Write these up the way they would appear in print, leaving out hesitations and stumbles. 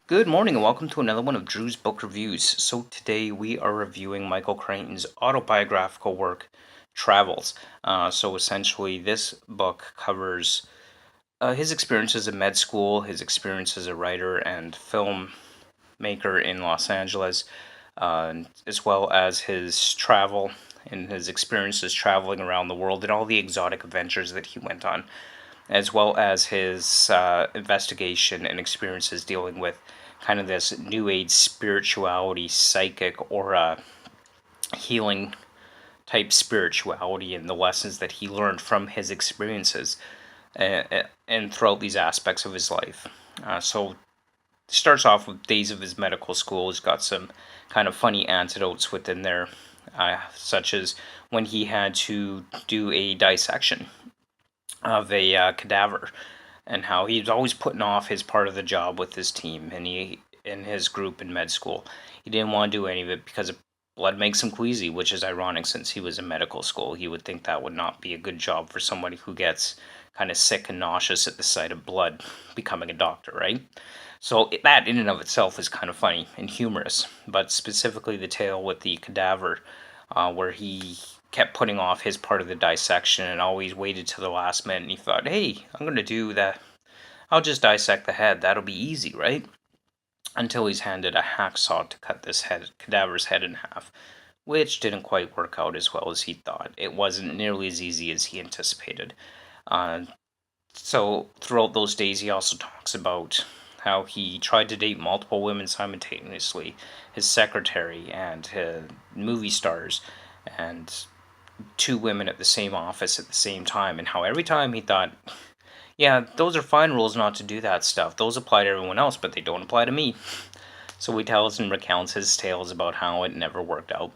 Good morning and welcome to another one of Drew's Book Reviews. So today we are reviewing Michael Crichton's autobiographical work, Travels. So essentially this book covers his experiences in med school, his experience as a writer and filmmaker in Los Angeles, as well as his travel and his experiences traveling around the world and all the exotic adventures that he went on, as well as his investigation and experiences dealing with kind of this new age spirituality, psychic, or healing type spirituality, and the lessons that he learned from his experiences and throughout these aspects of his life. So starts off with days of his medical school. He's got some kind of funny anecdotes within there, such as when he had to do a dissection of a cadaver, and how he was always putting off his part of the job with his team and he in his group in med school. He didn't want to do any of it because blood makes him queasy, which is ironic since he was in medical school. He would think that would not be a good job for somebody who gets kind of sick and nauseous at the sight of blood becoming a doctor, right? So that in and of itself is kind of funny and humorous, but specifically the tale with the cadaver, where he kept putting off his part of the dissection and always waited to the last minute, and he thought, hey, I'm going to do that. I'll just dissect the head. That'll be easy, right? Until he's handed a hacksaw to cut this cadaver's head in half, which didn't quite work out as well as he thought. It wasn't nearly as easy as he anticipated. Uh, so throughout those days, he also talks about how he tried to date multiple women simultaneously, his secretary and movie stars, and two women at the same office at the same time, and how every time he thought, yeah, those are fine rules not to do that stuff. Those apply to everyone else, but they don't apply to me. So he tells and recounts his tales about how it never worked out,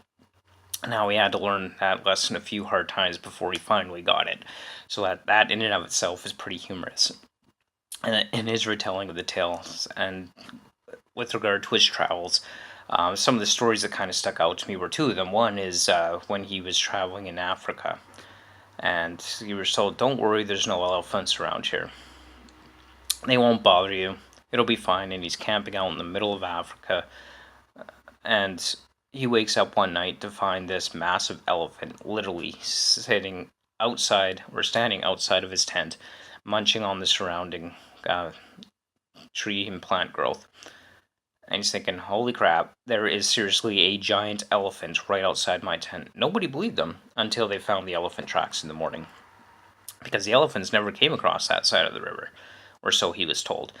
and how he had to learn that lesson a few hard times before he finally got it. So that in and of itself is pretty humorous. And in his retelling of the tales, and with regard to his travels, some of the stories that kind of stuck out to me were two of them. One is when he was traveling in Africa, and he was told, "Don't worry, there's no elephants around here. They won't bother you. It'll be fine." And he's camping out in the middle of Africa, and he wakes up one night to find this massive elephant literally sitting outside or standing outside of his tent, munching on the surrounding tree and plant growth. And he's thinking, holy crap, there is seriously a giant elephant right outside my tent. Nobody believed them until they found the elephant tracks in the morning, because the elephants never came across that side of the river, or so he was told.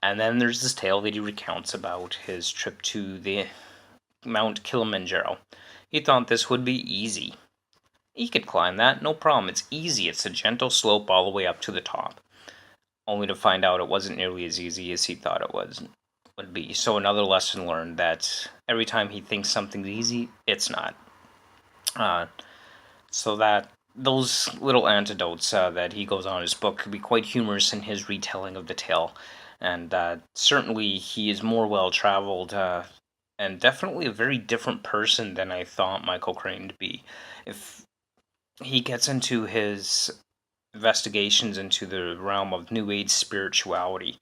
And then there's this tale that he recounts about his trip to the Mount Kilimanjaro. He thought this would be easy. He could climb that, no problem. It's easy. It's a gentle slope all the way up to the top. Only to find out it wasn't nearly as easy as he thought it would be. So another lesson learned, that every time he thinks something's easy, it's not. So that those little anecdotes that he goes on in his book could be quite humorous in his retelling of the tale. And certainly he is more well-traveled, and definitely a very different person than I thought Michael Crichton to be. If he gets into his investigations into the realm of New Age spirituality,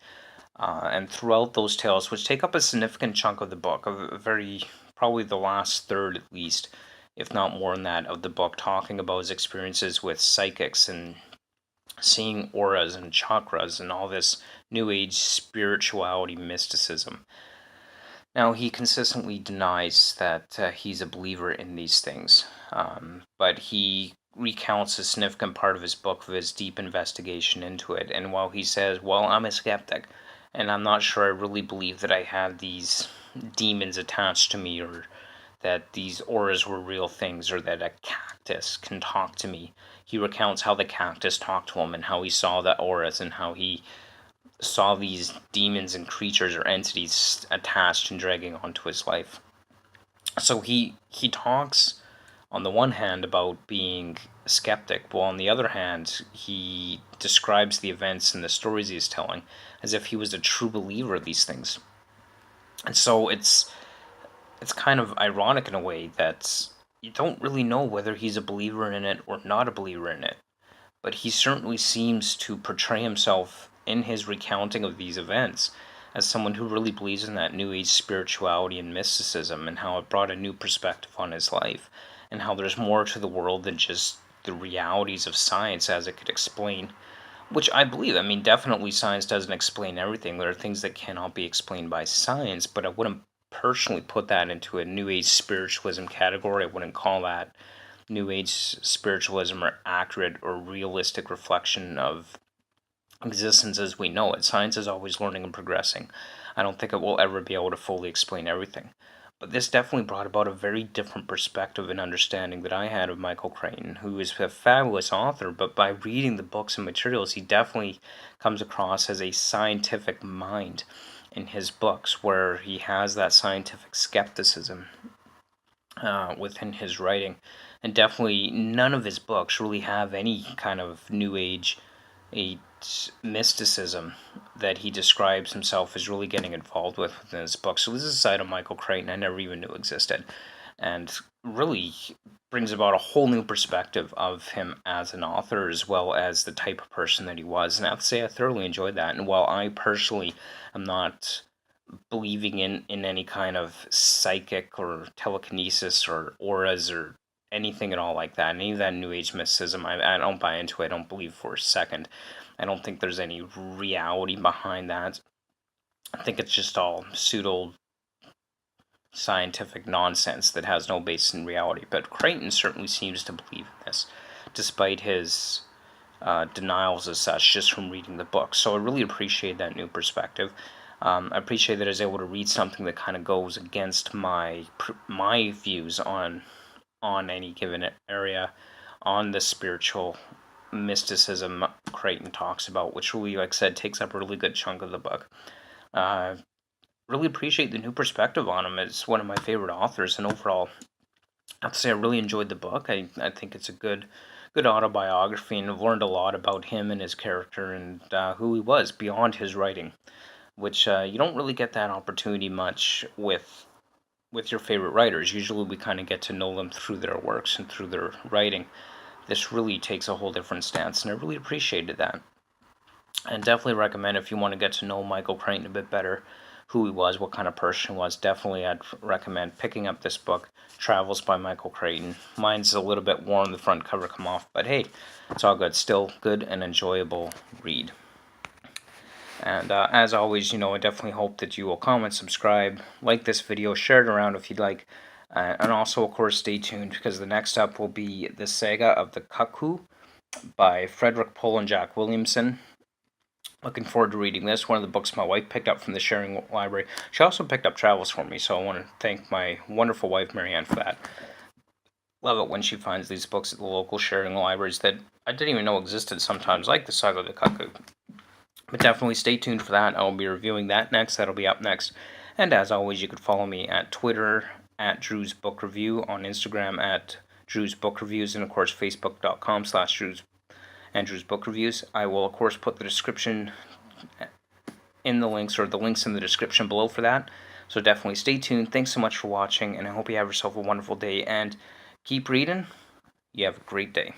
and throughout those tales, which take up a significant chunk of the book, a very, probably the last third at least, if not more than that, of the book, talking about his experiences with psychics and seeing auras and chakras and all this New Age spirituality mysticism. Now, he consistently denies that he's a believer in these things, but he recounts a significant part of his book of his deep investigation into it. And while he says, well, I'm a skeptic, and I'm not sure I really believe that I had these demons attached to me, or that these auras were real things, or that a cactus can talk to me. He recounts how the cactus talked to him, and how he saw the auras, and how he saw these demons and creatures or entities attached and dragging onto his life. So he talks on the one hand about being a skeptic, while on the other hand he describes the events and the stories he's telling as if he was a true believer of these things. And so it's kind of ironic in a way that you don't really know whether he's a believer in it or not a believer in it. But he certainly seems to portray himself in his recounting of these events as someone who really believes in that New Age spirituality and mysticism, and how it brought a new perspective on his life, and how there's more to the world than just the realities of science as it could explain. Which I believe. I mean, definitely science doesn't explain everything. There are things that cannot be explained by science, but I wouldn't personally put that into a New Age spiritualism category. I wouldn't call that New Age spiritualism or accurate or realistic reflection of existence as we know it. Science is always learning and progressing. I don't think it will ever be able to fully explain everything. But this definitely brought about a very different perspective and understanding that I had of Michael Crichton, who is a fabulous author, but by reading the books and materials, he definitely comes across as a scientific mind in his books, where he has that scientific skepticism within his writing. And definitely none of his books really have any kind of New Age a mysticism that he describes himself as really getting involved with within his book. So this is a side of Michael Crichton I never even knew existed, and really brings about a whole new perspective of him as an author, as well as the type of person that he was. And I have to say, I thoroughly enjoyed that. And while I personally am not believing in any kind of psychic or telekinesis or auras or anything at all like that, any of that New Age mysticism, I don't buy into it. I don't believe for a second. I don't think there's any reality behind that. I think it's just all pseudo scientific nonsense that has no basis in reality. But Crichton certainly seems to believe in this, despite his denials as such, just from reading the book. So I really appreciate that new perspective. I appreciate that I was able to read something that kind of goes against my views on any given area, on the spiritual mysticism Crichton talks about, which really, like I said, takes up a really good chunk of the book. Really appreciate the new perspective on him. It's one of my favorite authors, and overall, I have to say I really enjoyed the book. I think it's a good autobiography, and I've learned a lot about him and his character and who he was beyond his writing, which you don't really get that opportunity much with your favorite writers. Usually we kind of get to know them through their works and through their writing. This really takes a whole different stance, and I really appreciated that. And definitely recommend, if you want to get to know Michael Crichton a bit better, who he was, what kind of person he was, definitely I'd recommend picking up this book, Travels by Michael Crichton. Mine's a little bit worn, the front cover come off, but hey, it's all good. Still good and enjoyable read. And as always, I definitely hope that you will comment, subscribe, like this video, share it around if you'd like. And also, of course, stay tuned, because the next up will be The Saga of the Cuckoo by Frederik Pohl and Jack Williamson. Looking forward to reading this. One of the books my wife picked up from the sharing library. She also picked up Travels for me, so I want to thank my wonderful wife, Marianne, for that. Love it when she finds these books at the local sharing libraries that I didn't even know existed sometimes, like The Saga of the Cuckoo. But definitely stay tuned for that. I'll be reviewing that next. That'll be up next. And as always, you could follow me at Twitter, at Drew's Book Review, on Instagram at Drew's Book Reviews, and of course, Facebook.com/Drew's Book Reviews. I will, of course, put the description in the links, or the links in the description below for that. So definitely stay tuned. Thanks so much for watching, and I hope you have yourself a wonderful day, and keep reading. You have a great day.